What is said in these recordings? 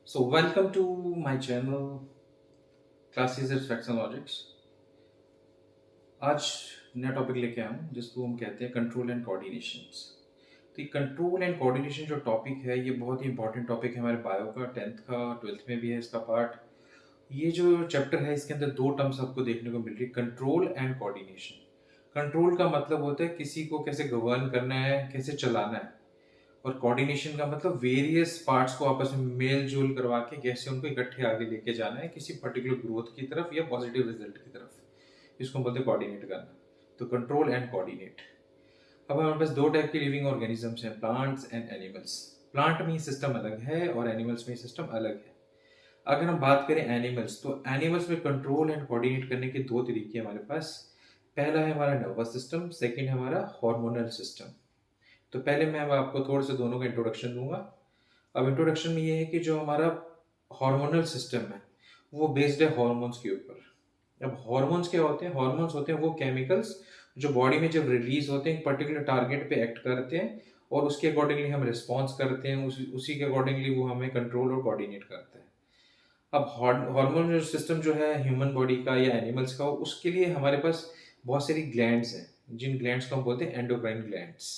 So welcome to my channel Classes at Facts and Logics। आज नया topic लेके आया हूँ जिसको हम कहते हैं कंट्रोल एंड कोऑर्डिनेशंस। तो ये कंट्रोल एंड कोऑर्डिनेशन जो टॉपिक है ये बहुत ही इंपॉर्टेंट टॉपिक है हमारे बायो का, 10th का, 12th में भी है इसका पार्ट। ये जो चैप्टर है इसके अंदर दो टर्म्स आपको देखने को मिल रही है, कंट्रोल एंड कोऑर्डिनेशन। कंट्रोल का मतलब होता है किसी को कैसे गवर्न करना है, कैसे चलाना है। और कोऑर्डिनेशन का मतलब वेरियस पार्ट्स को आपस में मेल जोल करवा के कैसे उनको इकट्ठे आगे लेके जाना है किसी पर्टिकुलर ग्रोथ की तरफ या पॉजिटिव रिजल्ट की तरफ। इसको हम बोलते हैं कोऑर्डिनेट करना। तो कंट्रोल एंड कोऑर्डिनेट। अब हमारे पास दो टाइप के लिविंग ऑर्गेनिजम्स हैं, प्लांट्स एंड एनिमल्स। प्लांट में सिस्टम अलग है और एनिमल्स में सिस्टम अलग है। अगर हम बात करें एनिमल्स, तो एनिमल्स में कंट्रोल एंड कोऑर्डिनेट करने के दो तरीके हमारे पास। पहला है हमारा नर्वस सिस्टम, सेकंड है हमारा हार्मोनल सिस्टम। तो पहले मैं अब आपको थोड़ा सा दोनों का इंट्रोडक्शन दूंगा। अब इंट्रोडक्शन में ये है कि जो हमारा हार्मोनल सिस्टम है वो बेस्ड है हॉर्मोन्स के ऊपर। अब हॉर्मोन्स क्या होते हैं? हॉर्मोन्स होते हैं वो केमिकल्स जो बॉडी में जब रिलीज होते हैं एक पर्टिकुलर टारगेट पे एक्ट करते हैं और उसके अकॉर्डिंगली हम रिस्पॉन्स करते हैं, उसी के अकॉर्डिंगली वो हमें कंट्रोल और कोऑर्डिनेट करता है। अब हार्मोन जो सिस्टम जो है ह्यूमन बॉडी का या एनिमल्स का, उसके लिए हमारे पास बहुत सारी ग्लैंड्स हैं जिन ग्लैंड्स को हम बोलते हैं एंडोक्राइन ग्लैंड्स।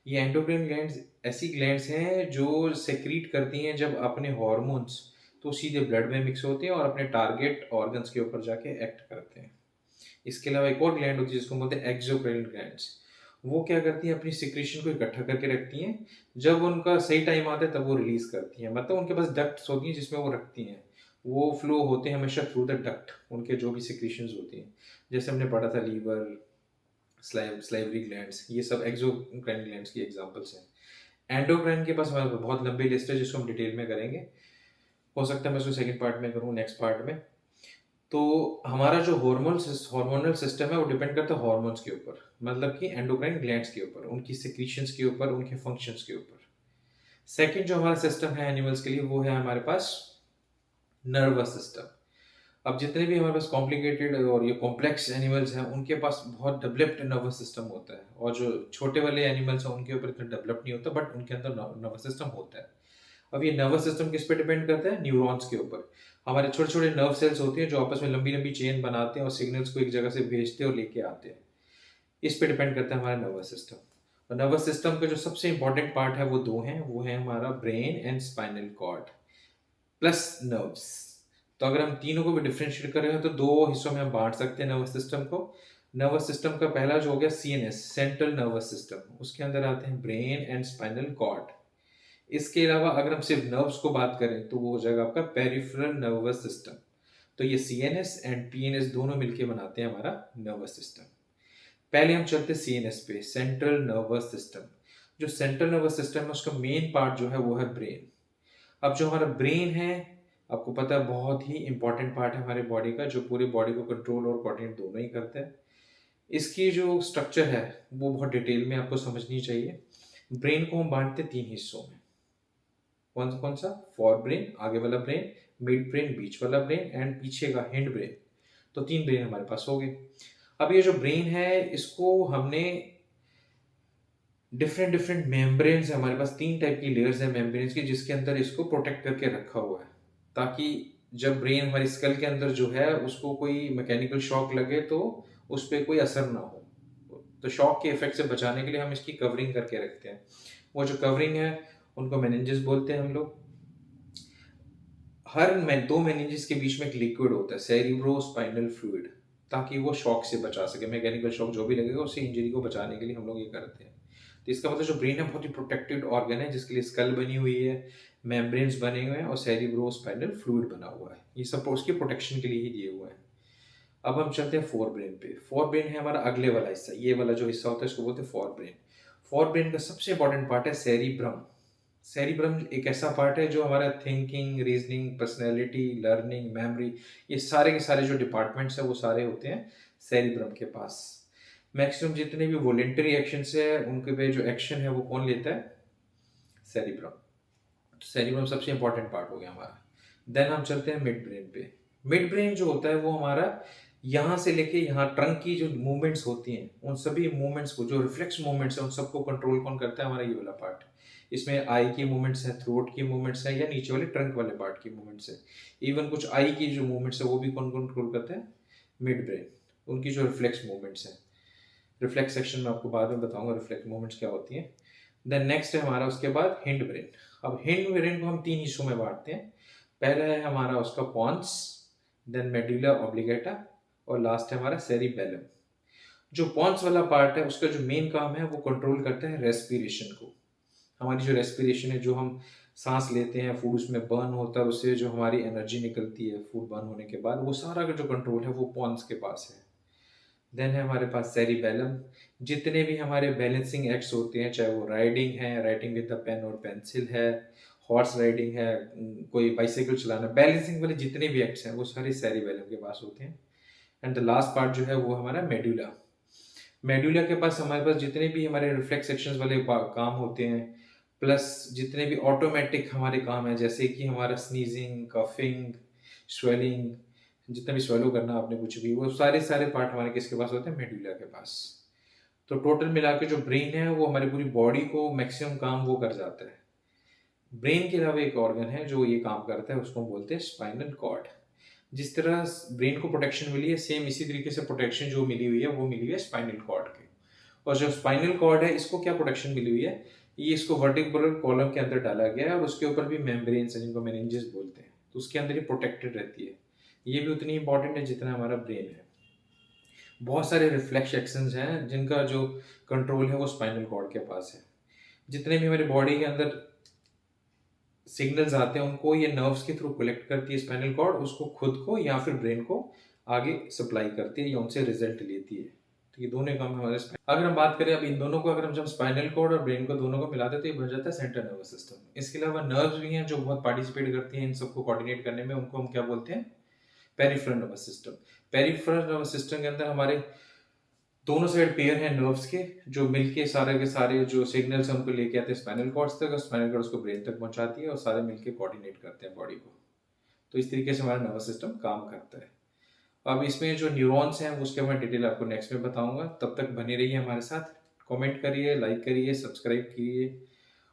ये एंडोक्राइन ग्लैंड्स ऐसी ग्लैंड्स हैं जो सेक्रीट करती हैं जब अपने हॉर्मोन्स, तो सीधे ब्लड में मिक्स होते हैं और अपने टारगेट ऑर्गन्स के ऊपर जाके एक्ट करते हैं। इसके अलावा एक और ग्लैंड होती है जिसको हम बोलते हैं एक्सोक्राइन ग्लैंड्स। वो क्या करती हैं? अपनी सिक्रीशन को इकट्ठा करके रखती हैं, जब उनका सही टाइम आता है तब वो रिलीज करती हैं। मतलब उनके पास डक्ट्स होती हैं जिसमें वो रखती हैं। वो फ्लो होते हैं हमेशा थ्रू द डक्ट, उनके जो भी सिक्रीशंस होती हैं। जैसे हमने पढ़ा था लीवर, स्लाइवरी ग्लैंड्स, ये सब एक्सोक्राइन ग्लैंड्स की एग्जांपल्स हैं। एंडोक्राइन के पास हमारे बहुत लंबी लिस्ट है जिसको हम डिटेल में करेंगे। हो सकता है मैं उसको सेकंड पार्ट में करूँ, नेक्स्ट पार्ट में। तो हमारा जो हार्मोनल सिस्टम है वो डिपेंड करता है हार्मोन्स के ऊपर, मतलब कि एंडोक्राइन ग्लैंड्स के ऊपर, उनकी सिक्रीशंस के ऊपर, उनके फंक्शंस के ऊपर। सेकंड जो हमारा सिस्टम है एनिमल्स के लिए वो है हमारे पास नर्वस सिस्टम। अब जितने भी हमारे पास कॉम्प्लिकेटेड और ये कॉम्प्लेक्स एनिमल्स हैं उनके पास बहुत डेवलप्ड नर्वस सिस्टम होता है, और जो छोटे वाले एनिमल्स हैं उनके ऊपर इतना डेवलप नहीं होता, बट उनके अंदर नर्वस सिस्टम होता है। अब ये नर्वस सिस्टम किस पे डिपेंड करता है? न्यूरॉन्स के ऊपर। हमारे छोटे छोटे नर्व सेल्स होते हैं जो आपस में लंबी लंबी चेन बनाते हैं और सिग्नल्स को एक जगह से भेजते हैं और लेके आते हैं। इस पे डिपेंड करता है हमारा नर्वस सिस्टम। और नर्वस सिस्टम का जो सबसे इंपॉर्टेंट पार्ट है वो दो हैं, वो है हमारा brain and spinal cord plus nerves. तो अगर हम तीनों को भी डिफ्रेंशिएट कर रहे हैं तो दो हिस्सों में हम बांट सकते हैं नर्वस सिस्टम को। नर्वस सिस्टम का पहला जो हो गया सीएनएस, सेंट्रल नर्वस सिस्टम, उसके अंदर आते हैं ब्रेन एंड स्पाइनल कॉर्ड। इसके अलावा अगर हम सिर्फ नर्व्स को बात करें तो वो हो जाएगा आपका पेरिफेरल नर्वस सिस्टम। तो ये सीएनएस एंड पीएनएस दोनों मिलके बनाते हैं हमारा नर्वस सिस्टम। पहले हम चलते हैं सीएनएस पे, सेंट्रल नर्वस सिस्टम। जो सेंट्रल नर्वस सिस्टम है उसका मेन पार्ट जो है वो है ब्रेन। अब जो हमारा ब्रेन है, आपको पता है बहुत ही इंपॉर्टेंट पार्ट है हमारे बॉडी का, जो पूरी बॉडी को कंट्रोल और कोऑर्डिनेट दोनों ही करता है। इसकी जो स्ट्रक्चर है वो बहुत डिटेल में आपको समझनी चाहिए। ब्रेन को हम बांटते हैं तीन हिस्सों में। कौन कौन सा? फॉर ब्रेन, आगे वाला ब्रेन, मिड ब्रेन, बीच वाला ब्रेन, एंड पीछे का हिंड ब्रेन। तो तीन ब्रेन हमारे पास हो गए। अब ये जो ब्रेन है इसको हमने डिफरेंट डिफरेंट मेम्ब्रेन्स है हमारे पास, तीन टाइप की लेयर्स है मेम्ब्रेन्स की जिसके अंदर इसको प्रोटेक्ट करके रखा हुआ है, ताकि जब ब्रेन हमारी स्कल के अंदर जो है उसको कोई मैकेनिकल शॉक लगे तो उस पर कोई असर ना हो। तो शॉक के इफेक्ट से बचाने के लिए हम इसकी कवरिंग करके रखते हैं। वो जो कवरिंग है उनको मेनिंजेस बोलते हैं हम लोग। हर में दो मेनिंजेस के बीच में एक लिक्विड होता है, सेरिब्रो स्पाइनल फ्लूइड, ताकि वो शॉक से बचा सके, मैकेनिकल शॉक जो भी लगेगा उससे इंजरी को बचाने के लिए हम लोग ये करते हैं। तो इसका मतलब जो ब्रेन है बहुत ही प्रोटेक्टेड ऑर्गन है जिसके लिए स्कल बनी हुई है, मेम्ब्रेन्स बने हुए हैं और सेरिब्रो स्पाइनल फ्लूइड बना हुआ है। ये सब उसकी प्रोटेक्शन के लिए ही दिए हुए हैं। अब हम चलते हैं फोर ब्रेन पे। फोर ब्रेन है हमारा अगले वाला हिस्सा, ये वाला जो हिस्सा होता है इसको बोलते हैं फोर ब्रेन। फोर ब्रेन का सबसे इंपॉर्टेंट पार्ट है सेरिब्रम। सेरिब्रम एक ऐसा पार्ट है जो हमारा thinking, reasoning, personality, learning, memory, ये सारे के सारे जो डिपार्टमेंट्स हैं वो सारे होते हैं सेरिब्रम के पास। मैक्सिमम जितने भी वॉलेंटरी एक्शंस है उनके पे जो एक्शन है वो कौन लेता है? सेरिब्रम। तो सेरिब्रम सबसे इंपॉर्टेंट पार्ट हो गया हमारा। देन हम चलते हैं मिड ब्रेन पे। मिड ब्रेन जो होता है वो हमारा यहाँ से लेके यहाँ ट्रंक की जो मूवमेंट्स होती हैं उन सभी मूवमेंट्स को, जो रिफ्लेक्स मूवमेंट्स है उन सबको कंट्रोल कौन करता है? हमारा ये वाला पार्ट। इसमें आई की मूवमेंट्स है, थ्रोट की मूवमेंट्स है, या नीचे वाले ट्रंक वाले पार्ट की मूवमेंट्स है। इवन कुछ आई की जो मूवमेंट्स है वो भी कौन कंट्रोल करते हैं? Mid brain. उनकी जो रिफ्लेक्स मूवमेंट्स है, रिफ्लेक्स सेक्शन में आपको बाद में बताऊंगा रिफ्लेक्स मूवमेंट्स क्या होती हैं। देन नेक्स्ट है हमारा उसके बाद हिंड ब्रेन। अब हिंड ब्रेन को हम 3 हिस्सों में बांटते हैं। पहला है हमारा उसका पॉन्स, देन मेडुला ऑब्लिगेटा, और लास्ट है हमारा सेरिबेलम। जो पॉन्स वाला पार्ट है उसका जो मेन काम है वो कंट्रोल करता है रेस्पिरेशन को। हमारी जो रेस्पिरेशन है, जो हम सांस लेते हैं, फूड उसमें बर्न होता है, उससे जो हमारी एनर्जी निकलती है फूड बर्न होने के बाद, वो सारा का जो कंट्रोल है वो पॉन्स के पास है। देन है हमारे पास सेरिबेलम। जितने भी हमारे बैलेंसिंग एक्ट्स होते हैं, चाहे वो राइडिंग है, राइटिंग विद द पेन और पेंसिल है, हॉर्स राइडिंग है, कोई बाइसाइकिल चलाना, बैलेंसिंग वाले जितने भी एक्ट्स हैं वो सारे सेरिबेलम के पास होते हैं। एंड द लास्ट पार्ट जो है वो हमारा मेडुला। मेडुला के पास हमारे पास जितने भी हमारे रिफ्लेक्स सेक्शंस वाले काम होते हैं, प्लस जितने भी ऑटोमेटिक हमारे काम है, जैसे कि हमारा स्नीजिंग, कफिंग, स्वेलिंग, जितना भी स्वेलो करना आपने कुछ भी, वो सारे सारे पार्ट हमारे किसके पास होते हैं? मेडुला के पास। तो टोटल मिला के जो ब्रेन है वो हमारी पूरी बॉडी को मैक्सिमम काम वो कर जाता है। ब्रेन के अलावा एक ऑर्गन है जो ये काम करता है, उसको हम बोलते हैं स्पाइनल कॉर्ड। जिस तरह ब्रेन को प्रोटेक्शन मिली है, सेम इसी तरीके से प्रोटेक्शन जो मिली हुई है वो मिली हुई है स्पाइनल कॉर्ड के। और जो स्पाइनल कॉर्ड है इसको क्या प्रोटेक्शन मिली हुई है? ये इसको वर्टिब्रल कॉलम के अंदर डाला गया है, और उसके ऊपर भी मेम्ब्रेन्स है जिनको मेनिंजेस बोलते हैं, तो उसके अंदर ही प्रोटेक्टेड रहती है। ये भी उतनी इंपॉर्टेंट है जितना हमारा ब्रेन है। बहुत सारे रिफ्लेक्स एक्शंस हैं जिनका जो कंट्रोल है वो स्पाइनल कॉर्ड के पास है। जितने भी हमारे बॉडी के अंदर सिग्नल्स आते हैं उनको ये नर्व्स के थ्रू कलेक्ट करती है स्पाइनल कॉर्ड, उसको खुद को या फिर ब्रेन को आगे सप्लाई करती है या उनसे रिजल्ट लेती है। तो ये दोनों काम हमारे अगर हम बात करें अब इन दोनों को, अगर हम जब स्पाइनल कॉर्ड और ब्रेन को दोनों को मिलाते हैं तो ये बन जाता है सेंट्रल नर्वस सिस्टम। इसके अलावा नर्व्स भी हैं जो बहुत पार्टिसिपेट करती हैं इन सबको कोऑर्डिनेट करने में, उनको हम क्या बोलते हैं? Peripheral nervous system. Peripheral nervous system के अंदर हमारे दोनों साइड पेयर हैं नर्व्स के, जो मिलके सारे के सारे जो सिग्नल्स हमको लेके आते हैं स्पाइनल कॉर्ड्स तक, और स्पाइनल कॉर्ड उसको ब्रेन तक पहुंचाती है, और सारे मिलके कोऑर्डिनेट करते हैं बॉडी को। तो इस तरीके से हमारा नर्वस सिस्टम काम करता है। अब इसमें जो न्यूरॉन्स हैं उसके मैं डिटेल आपको नेक्स्ट में बताऊंगा। तब तक बने रहिए हमारे साथ। कमेंट करिए, लाइक करिए, सब्सक्राइब कीजिए,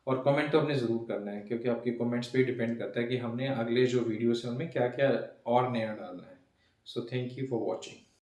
और कमेंट तो आपने ज़रूर करना है, क्योंकि आपके कमेंट्स पे डिपेंड करता है कि हमने अगले जो वीडियोस हैं उनमें क्या क्या और नया डालना है। So thank you for watching.